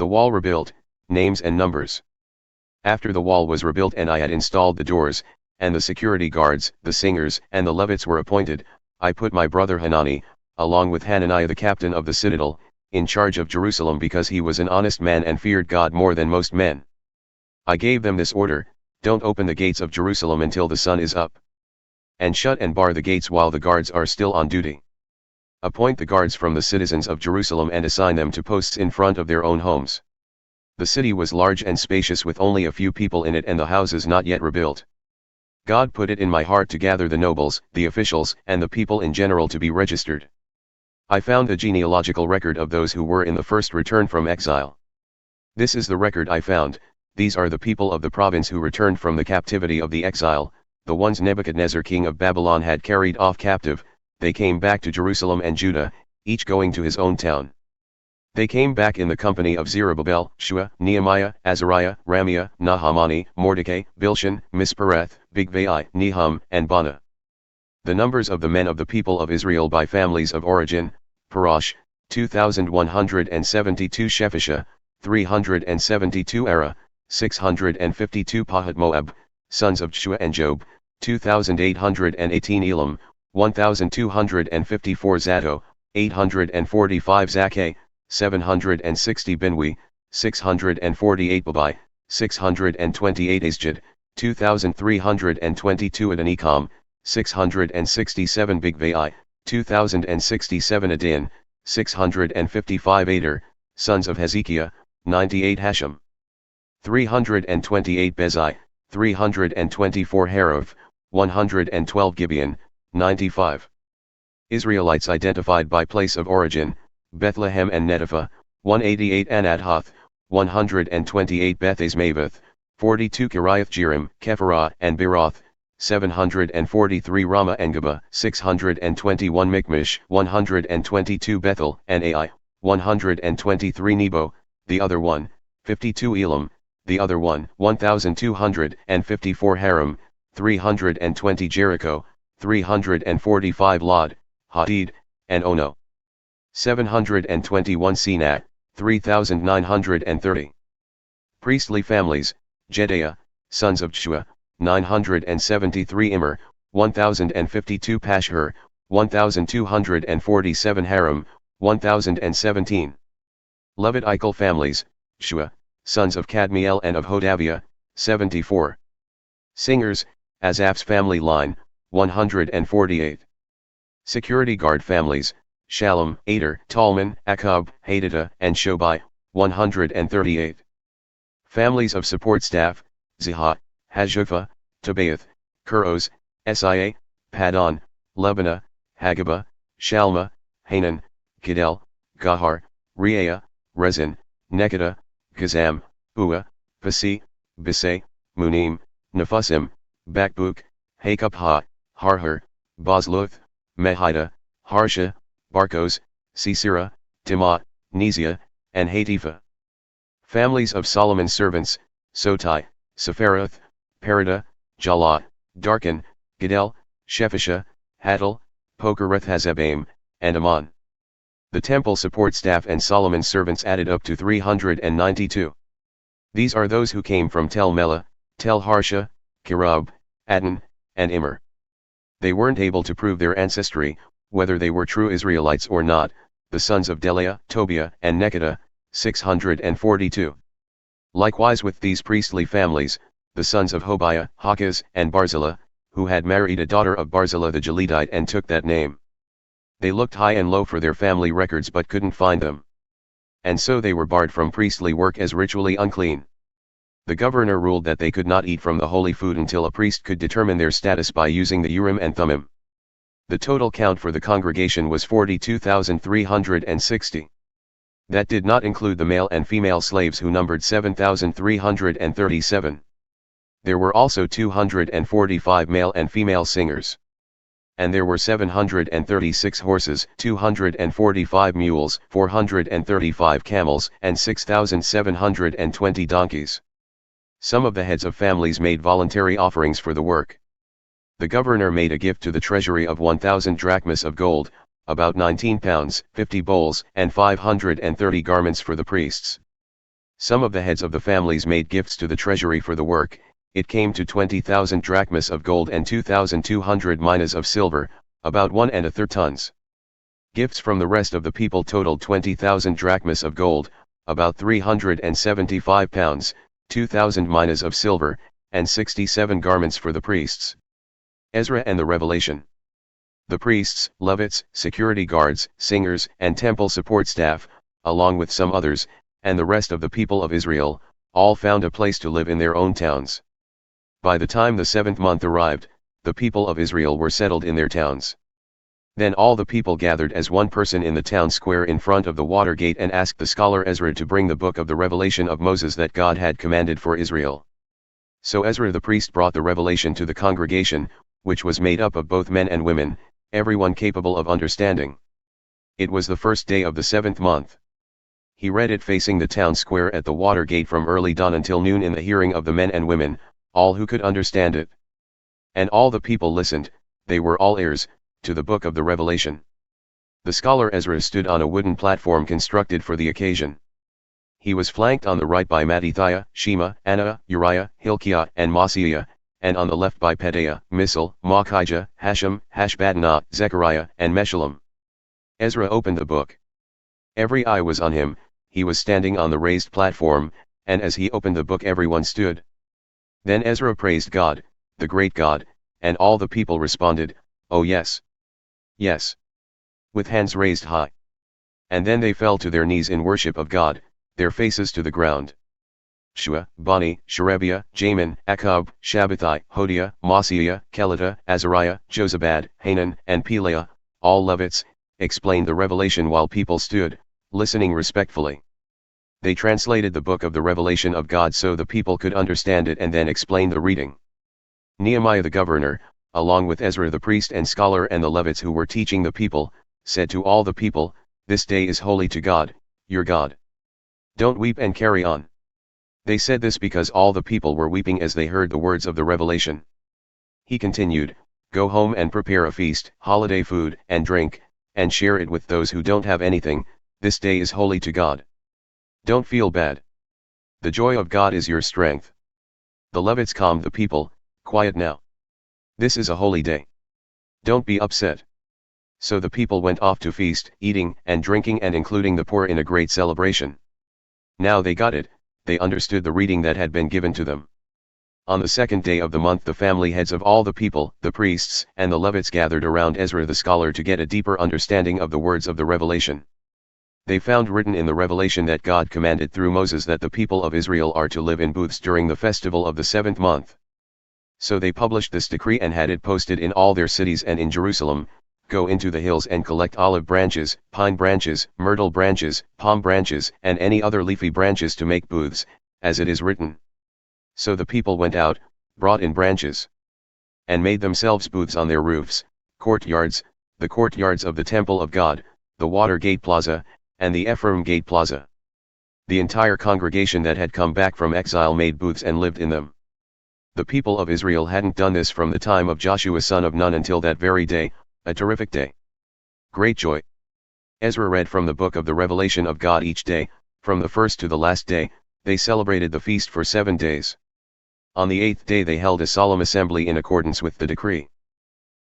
wall rebuilt, names and numbers. After the wall was rebuilt and I had installed the doors, and the security guards, the singers, and the Levites were appointed, I put my brother Hanani, along with Hananiah the captain of the citadel, in charge of Jerusalem because he was an honest man and feared God more than most men. I gave them this order: don't open the gates of Jerusalem until the sun is up. And shut and bar the gates while the guards are still on duty. Appoint the guards from the citizens of Jerusalem and assign them to posts in front of their own homes. The city was large and spacious with only a few people in it and the houses not yet rebuilt. God put it in my heart to gather the nobles, the officials, and the people in general to be registered. I found a genealogical record of those who were in the first return from exile. This is the record I found: these are the people of the province who returned from the captivity of the exile, the ones Nebuchadnezzar king of Babylon had carried off captive. They came back to Jerusalem and Judah, each going to his own town. They came back in the company of Zerubbabel, Jeshua, Nehemiah, Azariah, Raamiah, Nahamani, Mordecai, Bilshan, Mispereth, Bigvai, Nehum, and Bana. The numbers of the men of the people of Israel by families of origin: Parash, 2,172; Shephisha, 372; Era, 652; Pahath-Moab, sons of Jeshua and Joab, 2,818; Elam, 1,254; Zato, 845; Zakkai, 760; Binwi, 648; Babai, 628; Asjad, 2,322; Adonikam, 667; Bigvai, 2,067; Adin, 655; Ader, sons of Hezekiah, 98; Hashem, 328; Bezai, 324; Haraph, 112; Gibeon, 95. Israelites identified by place of origin: Bethlehem and Netophah, 188; Anathoth, 128; Beth Azmaveth, 42; Kiriath Jearim, Kephirah and Beeroth, 743; Ramah and Geba, 621; Michmash, 122; Bethel and Ai, 123; Nebo, the other one, 52; Elam, the other one, 1,254; Haram, 320; Jericho, 345; Lod, Hadid, and Ono, 721; Senat, 3,930. Priestly families: Jedaiah, sons of Jeshua, 973; Immer, 1,052; Pashhur, 1,247; Haram, 1,017. Levitical families: Jeshua, sons of Kadmiel and of Hodaviah, 74. Singers: Asaph's family line, 148. Security guard families: Shallum, Ader, Talman, Akub, Hadida, and Shobai, 138. Families of support staff: Zihah, Hashupha, Tabaoth, Kuros, Sia, Padon, Lebana, Hagaba, Shalma, Hanan, Gidel, Gahar, Reaiah, Rezin, Nekada, Gazam, Ua, Pasi, Bisay, Munim, Nephusim, Bakbuk, Hakupha, Harhur, Bozluth, Mehida, Harsha, Barkos, Sisera, Timah, Nezia, and Hatipha. Families of Solomon's servants: Sotai, Sephareth, Perida, Jalah, Darkon, Gidel, Shephisha, Hattil, Pokereth-Hazzebaim, and Ammon. The temple support staff and Solomon's servants added up to 392. These are those who came from Tel Melah, Tel Harsha, Kirub, Adon, and Immer. They weren't able to prove their ancestry, whether they were true Israelites or not: the sons of Delaiah, Tobiah, and Nekada, 642. Likewise with these priestly families, the sons of Hobiah, Hakaz, and Barzillai, who had married a daughter of Barzillai the Gileadite and took that name. They looked high and low for their family records but couldn't find them. And so they were barred from priestly work as ritually unclean. The governor ruled that they could not eat from the holy food until a priest could determine their status by using the Urim and Thummim. The total count for the congregation was 42,360. That did not include the male and female slaves, who numbered 7,337. There were also 245 male and female singers. And there were 736 horses, 245 mules, 435 camels, and 6,720 donkeys. Some of the heads of families made voluntary offerings for the work. The governor made a gift to the treasury of 1,000 drachmas of gold, about 19 pounds, 50 bowls, and 530 garments for the priests. Some of the heads of the families made gifts to the treasury for the work. It came to 20,000 drachmas of gold and 2,200 minas of silver, about 1 1/3 tons. Gifts from the rest of the people totaled 20,000 drachmas of gold, about 375 pounds, 2,000 minas of silver, and 67 garments for the priests. Ezra and the Revelation. The priests, Levites, security guards, singers, and temple support staff, along with some others, and the rest of the people of Israel, all found a place to live in their own towns. By the time the 7th month arrived, the people of Israel were settled in their towns. Then all the people gathered as one person in the town square in front of the water gate and asked the scholar Ezra to bring the book of the revelation of Moses that God had commanded for Israel. So Ezra the priest brought the revelation to the congregation, which was made up of both men and women, everyone capable of understanding. It was the first day of the 7th month. He read it facing the town square at the water gate from early dawn until noon in the hearing of the men and women, all who could understand it. And all the people listened, they were all ears, to the book of the revelation. The scholar Ezra stood on a wooden platform constructed for the occasion. He was flanked on the right by Mattithiah, Shema, Anna, Uriah, Hilkiah, and Maaseiah, and on the left by Pedaiah, Misal, Malchijah, Hashem, Hashbaddanah, Zechariah, and Meshullam. Ezra opened the book. Every eye was on him. He was standing on the raised platform, and as he opened the book everyone stood. Then Ezra praised God, the great God, and all the people responded, "Oh yes. Yes." With hands raised high. And then they fell to their knees in worship of God, their faces to the ground. Shua, Bani, Sherebiah, Jamin, Akkub, Shabbathai, Hodiah, Maaseiah, Kelita, Azariah, Jozabad, Hanan, and Pelaiah, all Levites, explained the revelation while people stood, listening respectfully. They translated the book of the revelation of God so the people could understand it and then explained the reading. Nehemiah the governor, along with Ezra the priest and scholar and the Levites who were teaching the people, said to all the people, "This day is holy to God, your God. Don't weep and carry on." They said this because all the people were weeping as they heard the words of the revelation. He continued, "Go home and prepare a feast, holiday food and drink, and share it with those who don't have anything. This day is holy to God. Don't feel bad. The joy of God is your strength." The Levites calmed the people, "Quiet now. This is a holy day. Don't be upset." So the people went off to feast, eating and drinking and including the poor in a great celebration. Now they got it, they understood the reading that had been given to them. On the 2nd day of the month the family heads of all the people, the priests and the Levites gathered around Ezra the scholar to get a deeper understanding of the words of the revelation. They found written in the revelation that God commanded through Moses that the people of Israel are to live in booths during the festival of the 7th month. So they published this decree and had it posted in all their cities and in Jerusalem, "Go into the hills and collect olive branches, pine branches, myrtle branches, palm branches, and any other leafy branches to make booths, as it is written." So the people went out, brought in branches, and made themselves booths on their roofs, courtyards, the courtyards of the temple of God, the water gate plaza, and the Ephraim gate plaza. The entire congregation that had come back from exile made booths and lived in them. The people of Israel hadn't done this from the time of Joshua son of Nun until that very day, a terrific day. Great joy. Ezra read from the book of the revelation of God each day, from the first to the last day. They celebrated the feast for 7 days. On the 8th day they held a solemn assembly in accordance with the decree.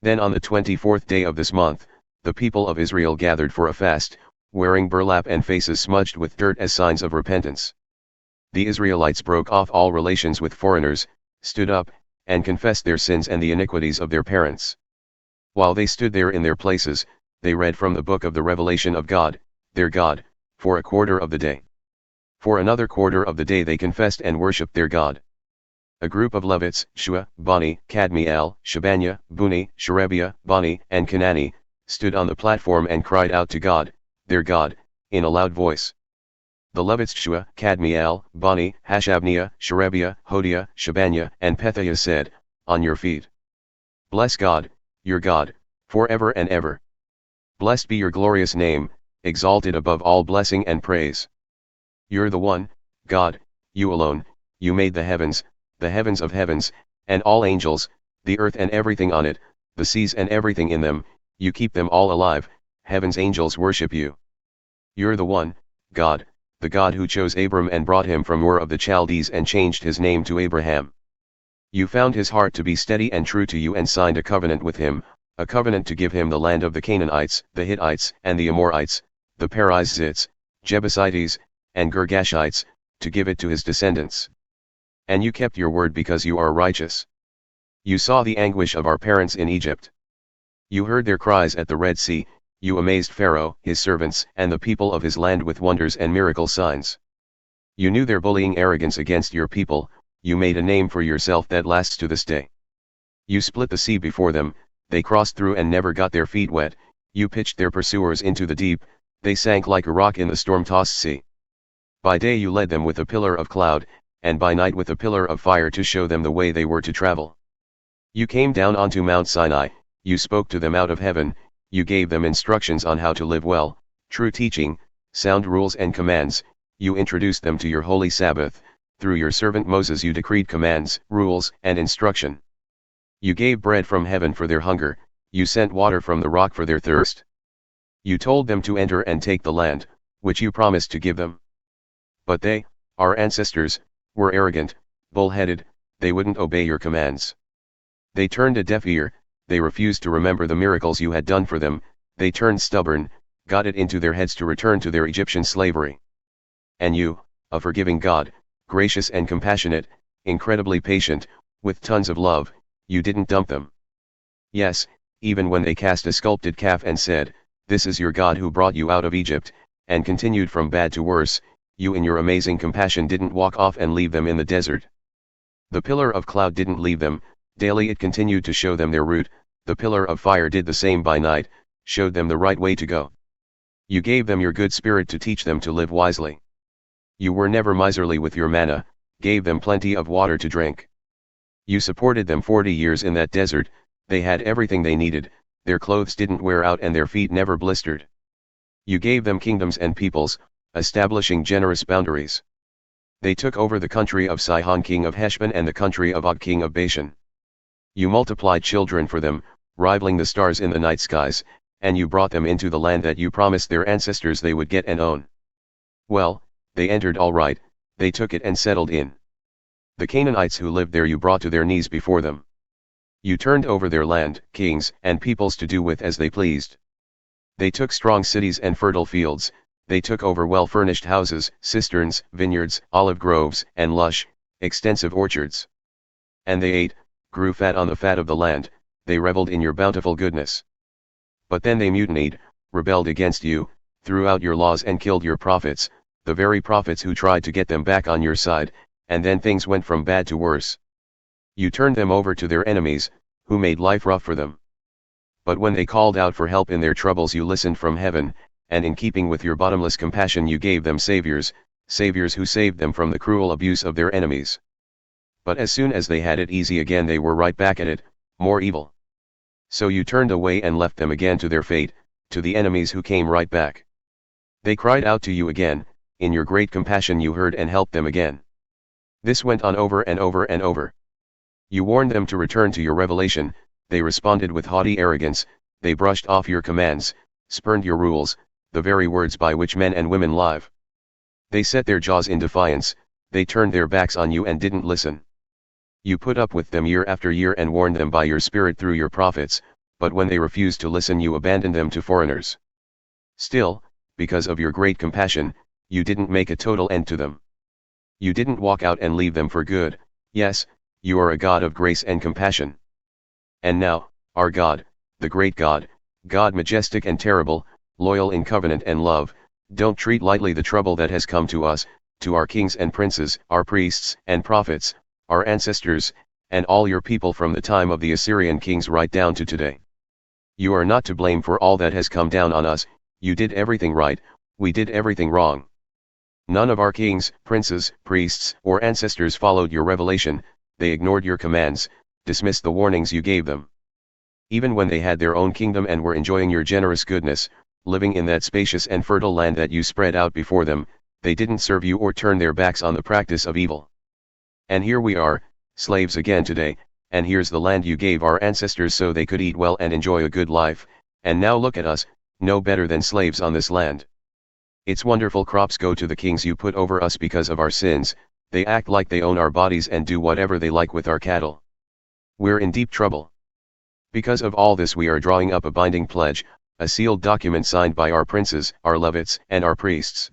Then on the 24th day of this month, the people of Israel gathered for a fast, wearing burlap and faces smudged with dirt as signs of repentance. The Israelites broke off all relations with foreigners, stood up, and confessed their sins and the iniquities of their parents. While they stood there in their places, they read from the book of the revelation of God, their God, for a quarter of the day. For another quarter of the day they confessed and worshipped their God. A group of Levites, Shua, Bani, Kadmiel, Shebaniah, Buni, Sherebiah, Bani, and Hanani, stood on the platform and cried out to God, their God, in a loud voice. The Levites Shua, Kadmiel, Bani, Hashabniah, Sherebiah, Hodiah, Shebaniah, and Pethahiah said, "On your feet. Bless God, your God, forever and ever. Blessed be your glorious name, exalted above all blessing and praise. You're the one, God, you alone, you made the heavens of heavens, and all angels, the earth and everything on it, the seas and everything in them, you keep them all alive, heaven's angels worship you. You're the one, God, the God who chose Abram and brought him from Ur of the Chaldees and changed his name to Abraham. You found his heart to be steady and true to you and signed a covenant with him, a covenant to give him the land of the Canaanites, the Hittites, and the Amorites, the Perizzites, Jebusites, and Girgashites, to give it to his descendants. And you kept your word because you are righteous. You saw the anguish of our parents in Egypt. You heard their cries at the Red Sea, you amazed Pharaoh, his servants, and the people of his land with wonders and miracle signs. You knew their bullying arrogance against your people, you made a name for yourself that lasts to this day. You split the sea before them, they crossed through and never got their feet wet, you pitched their pursuers into the deep, they sank like a rock in the storm-tossed sea. By day you led them with a pillar of cloud, and by night with a pillar of fire to show them the way they were to travel. You came down onto Mount Sinai, you spoke to them out of heaven, you gave them instructions on how to live well, true teaching, sound rules and commands, you introduced them to your holy Sabbath, through your servant Moses you decreed commands, rules, and instruction. You gave bread from heaven for their hunger, you sent water from the rock for their thirst. You told them to enter and take the land, which you promised to give them. But they, our ancestors, were arrogant, bull-headed, they wouldn't obey your commands. They turned a deaf ear, they refused to remember the miracles you had done for them, they turned stubborn, got it into their heads to return to their Egyptian slavery. And you, a forgiving God, gracious and compassionate, incredibly patient, with tons of love, you didn't dump them. Yes, even when they cast a sculpted calf and said, "This is your God who brought you out of Egypt," and continued from bad to worse, you in your amazing compassion didn't walk off and leave them in the desert. The pillar of cloud didn't leave them, daily it continued to show them their route, the pillar of fire did the same by night, showed them the right way to go. You gave them your good spirit to teach them to live wisely. You were never miserly with your manna, gave them plenty of water to drink. You supported them 40 years in that desert, they had everything they needed, their clothes didn't wear out and their feet never blistered. You gave them kingdoms and peoples, establishing generous boundaries. They took over the country of Sihon king of Heshbon and the country of Og king of Bashan. You multiplied children for them, rivaling the stars in the night skies, and you brought them into the land that you promised their ancestors they would get and own. Well, they entered all right, they took it and settled in. The Canaanites who lived there you brought to their knees before them. You turned over their land, kings, and peoples to do with as they pleased. They took strong cities and fertile fields, they took over well-furnished houses, cisterns, vineyards, olive groves, and lush, extensive orchards. And they ate, grew fat on the fat of the land, they reveled in your bountiful goodness. But then they mutinied, rebelled against you, threw out your laws and killed your prophets, the very prophets who tried to get them back on your side, and then things went from bad to worse. You turned them over to their enemies, who made life rough for them. But when they called out for help in their troubles you listened from heaven, and in keeping with your bottomless compassion you gave them saviors who saved them from the cruel abuse of their enemies. But as soon as they had it easy again they were right back at it, more evil. So you turned away and left them again to their fate, to the enemies who came right back. They cried out to you again, in your great compassion you heard and helped them again. This went on over and over and over. You warned them to return to your revelation, they responded with haughty arrogance, they brushed off your commands, spurned your rules, the very words by which men and women live. They set their jaws in defiance, they turned their backs on you and didn't listen. You put up with them year after year and warned them by your spirit through your prophets, but when they refused to listen you abandoned them to foreigners. Still, because of your great compassion, you didn't make a total end to them. You didn't walk out and leave them for good, yes, you are a God of grace and compassion. And now, our God, the great God, God majestic and terrible, loyal in covenant and love, don't treat lightly the trouble that has come to us, to our kings and princes, our priests and prophets, our ancestors, and all your people from the time of the Assyrian kings right down to today. You are not to blame for all that has come down on us, you did everything right, we did everything wrong. None of our kings, princes, priests, or ancestors followed your revelation, they ignored your commands, dismissed the warnings you gave them. Even when they had their own kingdom and were enjoying your generous goodness, living in that spacious and fertile land that you spread out before them, they didn't serve you or turn their backs on the practice of evil. And here we are, slaves again today, and here's the land you gave our ancestors so they could eat well and enjoy a good life, and now look at us, no better than slaves on this land. Its wonderful crops go to the kings you put over us because of our sins. They act like they own our bodies and do whatever they like with our cattle. We're in deep trouble. Because of all this we are drawing up a binding pledge, a sealed document signed by our princes, our Levites, and our priests.